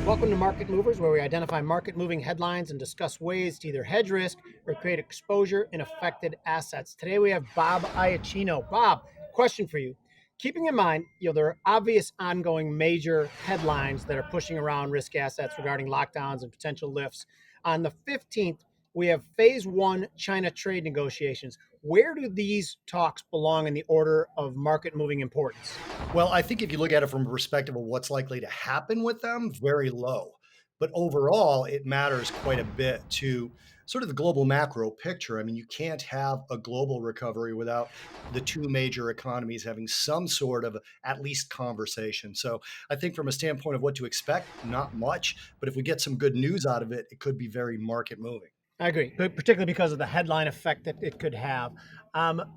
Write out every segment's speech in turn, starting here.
Welcome to Market Movers, where we identify market moving headlines and discuss ways to either hedge risk or create exposure in affected assets. Today we have Bob Iacchino. Bob, question for you. Keeping in mind, there are obvious ongoing major headlines that are pushing around risk assets regarding lockdowns and potential lifts. On the 15th, we have phase one China trade negotiations. Where do these talks belong in the order of market moving importance? Well, I think if you look at it from a perspective of what's likely to happen with them, very low. But overall, it matters quite a bit to sort of the global macro picture. I mean, you can't have a global recovery without the two major economies having some sort of at least conversation. So I think from a standpoint of what to expect, not much. But if we get some good news out of it, it could be very market moving. I agree, but particularly because of the headline effect that it could have.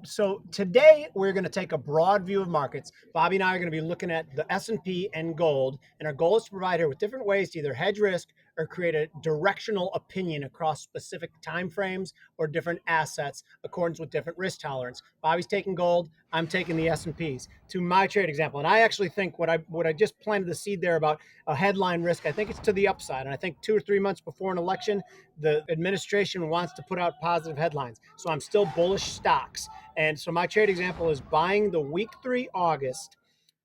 So today we're going to take a broad view of markets. Bobby and I are going to be looking at the S&P and gold, and our goal is to provide her with different ways to either hedge risk or create a directional opinion across specific time frames or different assets according with different risk tolerance. Bobby's taking gold, I'm taking the S&Ps. To my trade example, and I actually think what I just planted the seed there about a headline risk, I think it's to the upside, and I think 2 or 3 months before an election, the administration wants to put out positive headlines. So I'm still bullish stocks. And so my trade example is buying the week 3 August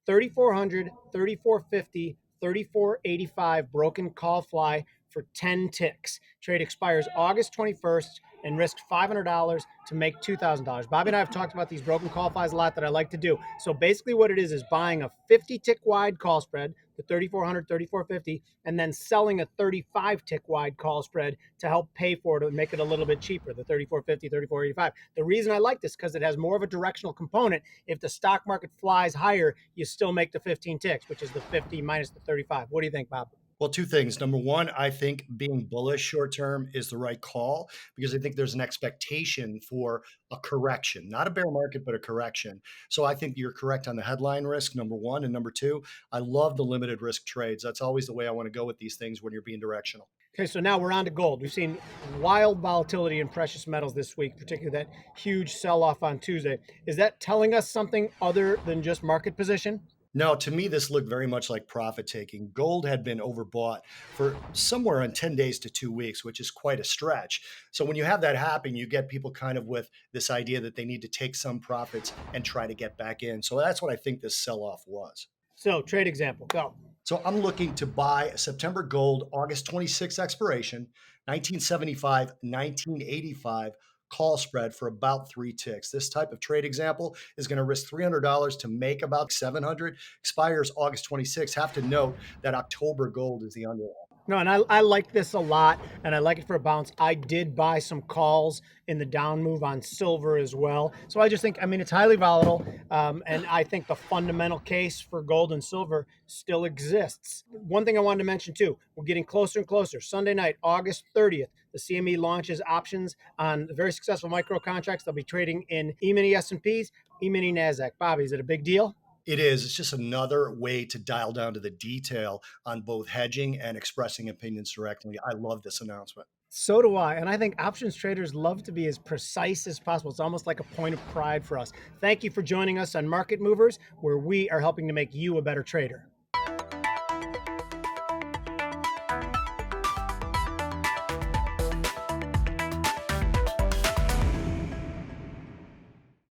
3400, 3450, 3485 broken call fly for 10 ticks. Trade expires August 21st and risk $500 to make $2,000. Bobby and I have talked about these broken call flies a lot that I like to do. So basically what it is buying a 50 tick wide call spread, the 3400, 3450, and then selling a 35 tick wide call spread to help pay for it and make it a little bit cheaper, the 3450, 3485. The reason I like this because it has more of a directional component. If the stock market flies higher, you still make the 15 ticks, which is the 50 minus the 35. What do you think, Bob? Well, two things. Number one, I think being bullish short term is the right call because I think there's an expectation for a correction, not a bear market, but a correction. So I think you're correct on the headline risk, number one. And number two, I love the limited risk trades. That's always the way I want to go with these things when you're being directional. Okay, so now we're on to gold. We've seen wild volatility in precious metals this week, particularly that huge sell off on Tuesday. Is that telling us something other than just market position? No, to me, this looked very much like profit taking. Gold had been overbought for somewhere in 10 days to 2 weeks, which is quite a stretch. So when you have that happen, you get people kind of with this idea that they need to take some profits and try to get back in. So that's what I think this sell off was. So, trade example, go. So I'm looking to buy September gold, August 26 expiration, 1975, 1985 call spread for about 3 ticks. This type of trade example is going to risk $300 to make about 700, expires August 26. Have to note that October gold is the underlying. No, and I like this a lot, and I like it for a bounce. I did buy some calls in the down move on silver as well. So I just think, it's highly volatile, and I think the fundamental case for gold and silver still exists. One thing I wanted to mention too, we're getting closer and closer. Sunday night, August 30th, the CME launches options on very successful micro contracts. They'll be trading in E-mini S&Ps, E-mini NASDAQ. Bobby, is it a big deal? It is. It's just another way to dial down to the detail on both hedging and expressing opinions directly. I love this announcement. So do I. And I think options traders love to be as precise as possible. It's almost like a point of pride for us. Thank you for joining us on Market Movers, where we are helping to make you a better trader.